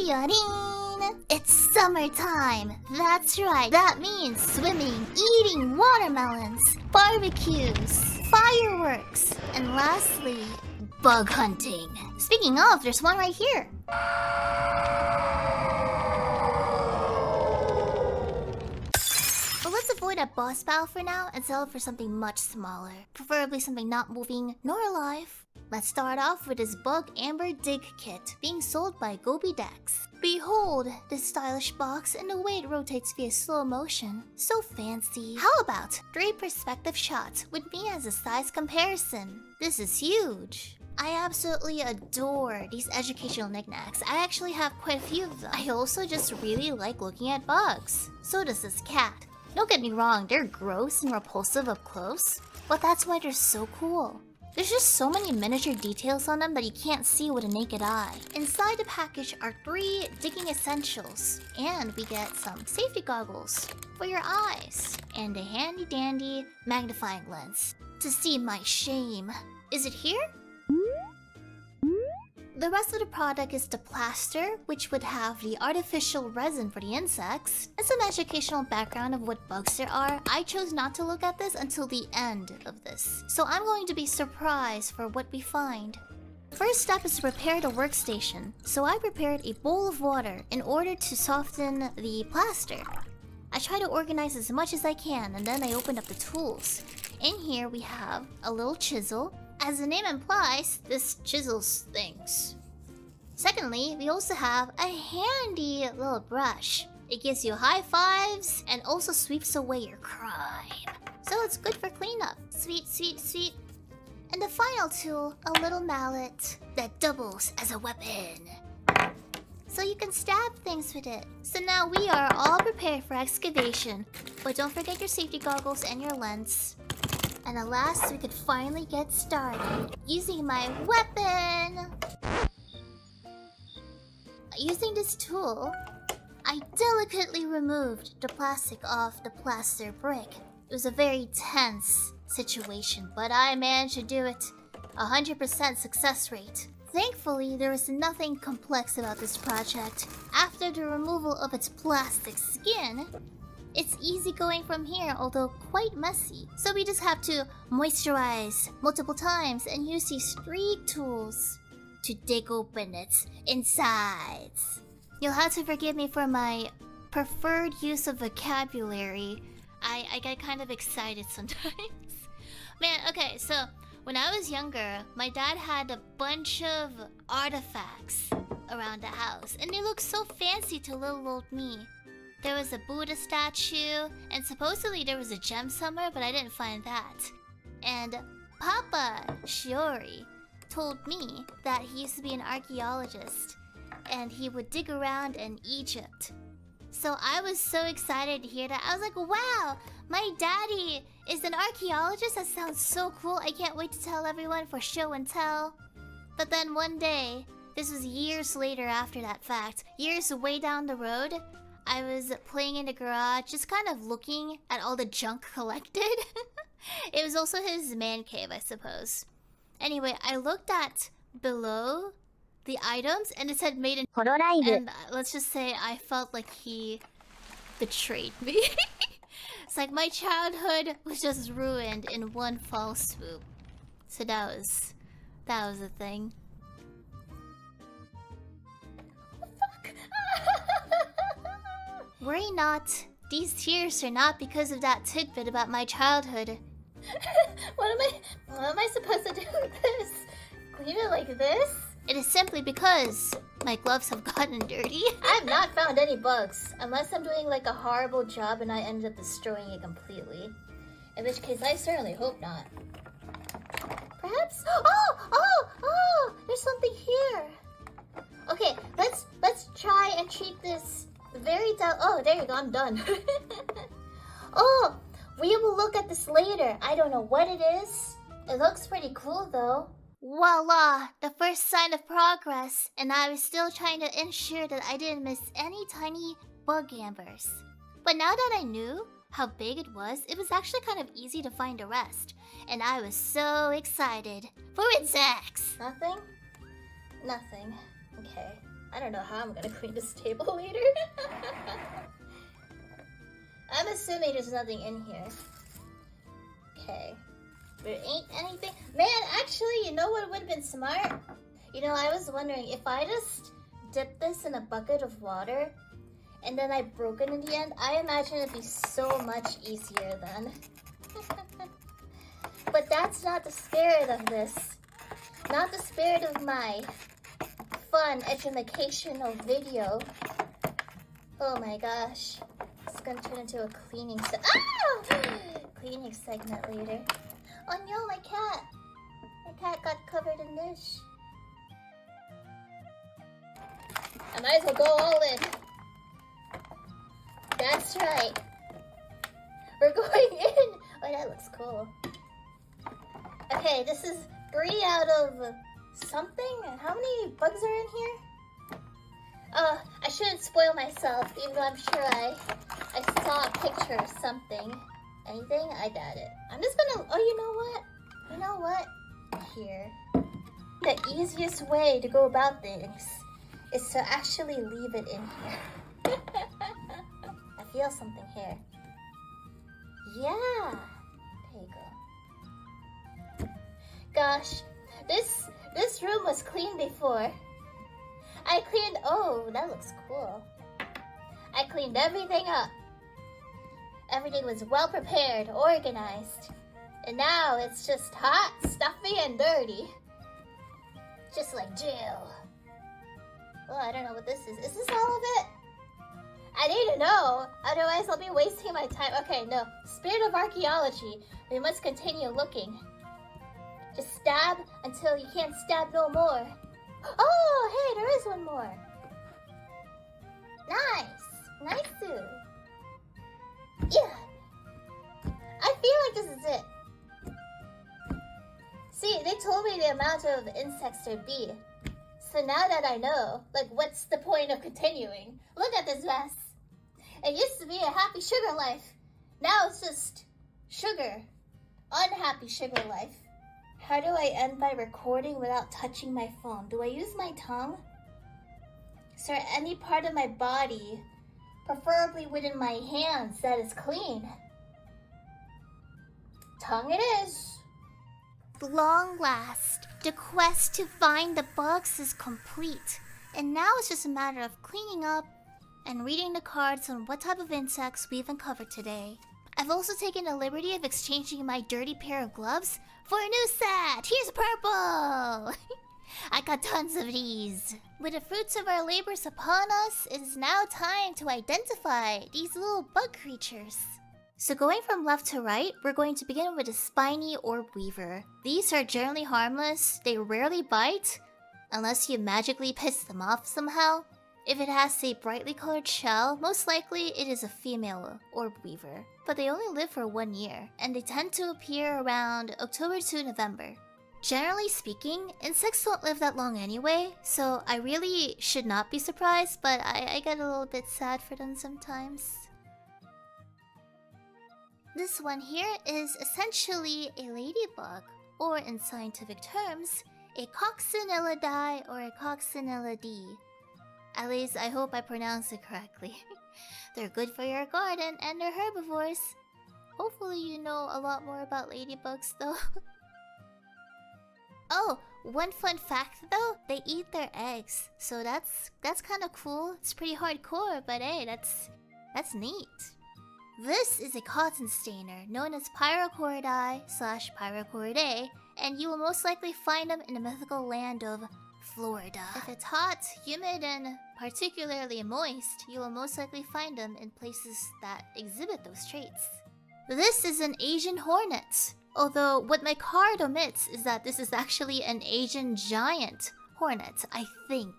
Yareen! It's summertime. That's right. That means swimming, eating watermelons, barbecues, fireworks, and lastly, bug hunting. Speaking of, there's one right here. But let's avoid a boss battle for now and settle for something much smaller. Preferably something not moving nor alive. Let's start off with this Bug Amber Dig Kit being sold by Gobi Dex. Behold this stylish box and the way it rotates via slow motion. So fancy. How about 3 perspective shots with me as a size comparison? This is huge. I absolutely adore these educational knickknacks. I actually have quite a few of them. I also just really like looking at bugs. So does this cat. Don't get me wrong, they're gross and repulsive up close, but that's why they're so cool. There's just so many miniature details on them that you can't see with a naked eye. Inside the package are 3 digging essentials, and we get some safety goggles for your eyes, and a handy dandy magnifying lens to see my shame. Is it here? The rest of the product is the plaster, which would have the artificial resin for the insects, and some educational background of what bugs there are. I chose not to look at this until the end of this, so I'm going to be surprised for what we find. First step is to prepare the workstation, so I prepared a bowl of water in order to soften the plaster. I try to organize as much as I can, and then I opened up the tools. In here we have a little chisel. As the name implies, this chisels things. Secondly, we also have a handy little brush. It gives you high fives and also sweeps away your crime. So it's good for cleanup. Sweet, sweet, sweet. And the final tool, a little mallet that doubles as a weapon. So you can stab things with it. So now we are all prepared for excavation. But don't forget your safety goggles and your lens. And at last, we could finally get started using my weapon. Using this tool, I delicately removed the plastic off the plaster brick. It was a very tense situation, but I managed to do it. 100% success rate. Thankfully, there was nothing complex about this project. After the removal of its plastic skin, it's easy going from here, although quite messy. So we just have to moisturize multiple times and use these 3 tools to dig open its insides. You'll have to forgive me for my preferred use of vocabulary. I get kind of excited sometimes. Man, okay, so when I was younger, my dad had a bunch of artifacts around the house, and they looked so fancy to little old me. There was a Buddha statue, and supposedly there was a gem somewhere, but I didn't find that. And Papa Shiori told me that he used to be an archaeologist, and he would dig around in Egypt. So I was so excited to hear that. I was like, wow, my daddy is an archaeologist? That sounds so cool. I can't wait to tell everyone for show and tell. But then one day, this was years later after that fact, years way down the road, I was playing in the garage, just kind of looking at all the junk collected. It was also his man cave, I suppose. Anyway, I looked at below the items, and it said made in hololive. And let's just say I felt like he betrayed me. It's like my childhood was just ruined in one fell swoop. So that was the thing. Worry not. These tears are not because of that tidbit about my childhood. What am I supposed to do with this? Clean it like this? It is simply because my gloves have gotten dirty. I've not found any bugs, unless I'm doing like a horrible job and I end up destroying it completely. In which case, I certainly hope not. Perhaps? Oh! There's something here. Okay, let's try and treat this very down. Oh, there you go. I'm done. Oh, we will look at this later. I don't know what it is. It looks pretty cool though. Voila! The first sign of progress, and I was still trying to ensure that I didn't miss any tiny bug ambers. But now that I knew how big it was actually kind of easy to find the rest, and I was so excited for insects. Nothing? Nothing. Okay. I don't know how I'm gonna clean this table later. I'm assuming there's nothing in here. Okay. There ain't anything. Man, actually, you know what would have been smart? You know, I was wondering if I just dip this in a bucket of water and then I broke it in the end, I imagine it'd be so much easier then. But that's not the spirit of this. Not the spirit of my fun educational video. Oh my gosh. It's gonna turn into a cleaning cleaning segment later. Oh no, my cat! My cat got covered in this. I might as well go all in. That's right. We're going in! Oh, that looks cool. Okay, this is 3 out of something? How many bugs are in here? I shouldn't spoil myself, even though I'm sure I saw a picture of something. Anything? I doubt it. I'm just gonna, oh, you know what? You know what? Here. The easiest way to go about things is to actually leave it in here. I feel something here. Yeah. There you go. Gosh, this room was clean before. I cleaned, oh, that looks cool. I cleaned everything up. Everything was well prepared, organized. And now it's just hot, stuffy, and dirty. Just like jail. Oh, I don't know what this is. Is this all of it? I need to know, otherwise I'll be wasting my time. Okay, no. Spirit of archaeology. We must continue looking. Just stab until you can't stab no more. Oh, hey, there is one more. Nice. Nice. Yeah. I feel like this is it. See, they told me the amount of insects there'd be. So now that I know, like, what's the point of continuing? Look at this mess. It used to be a happy sugar life. Now it's just sugar. Unhappy sugar life. How do I end my recording without touching my phone? Do I use my tongue? Is there any part of my body, preferably within my hands, that is clean? Tongue it is. Long last, the quest to find the bugs is complete. And now it's just a matter of cleaning up and reading the cards on what type of insects we've uncovered today. I've also taken the liberty of exchanging my dirty pair of gloves for a new set! Here's purple! I got tons of these. With the fruits of our labors upon us, it is now time to identify these little bug creatures. So going from left to right, we're going to begin with a spiny orb weaver. These are generally harmless, they rarely bite, unless you magically piss them off somehow. If it has a brightly colored shell, most likely it is a female orb weaver. But they only live for 1 year, and they tend to appear around October to November. Generally speaking, insects don't live that long anyway, so I really should not be surprised, but I get a little bit sad for them sometimes. This one here is essentially a ladybug, or in scientific terms, a coccinellidae or a coccinellidae. At least I hope I pronounced it correctly. They're good for your garden and they're herbivores. Hopefully you know a lot more about ladybugs though. Oh, one fun fact though, they eat their eggs. So that's kind of cool. It's pretty hardcore, but hey, that's neat. This is a cotton stainer known as Pyracoridae/Pyracoridae, and you will most likely find them in the mythical land of Florida. If it's hot, humid, and particularly moist, you will most likely find them in places that exhibit those traits. This is an Asian hornet, although what my card omits is that this is actually an Asian giant hornet, I think.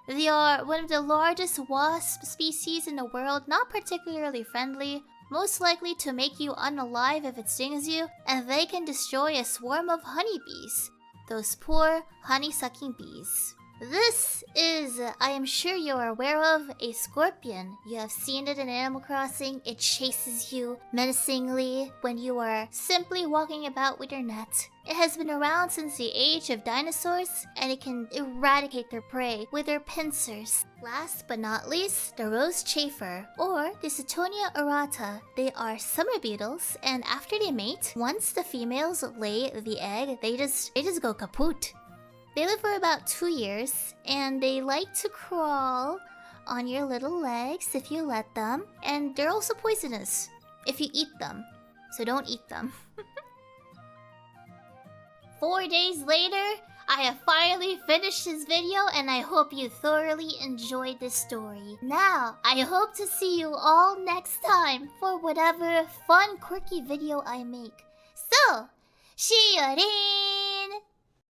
They are one of the largest wasp species in the world, not particularly friendly, most likely to make you unalive if it stings you, and they can destroy a swarm of honeybees. Those poor honey-sucking bees. This is, I am sure you are aware of, a scorpion. You have seen it in Animal Crossing. It chases you menacingly when you are simply walking about with your net. It has been around since the age of dinosaurs, and it can eradicate their prey with their pincers. Last but not least, the rose chafer, or the Cetonia aurata. They are summer beetles, and after they mate, once the females lay the egg, they just go kaput. They live for about 2 years, and they like to crawl on your little legs if you let them, and they're also poisonous if you eat them, so don't eat them. 4 days later, I have finally finished this video, and I hope you thoroughly enjoyed this story. Now, I hope to see you all next time for whatever fun, quirky video I make. So, see you.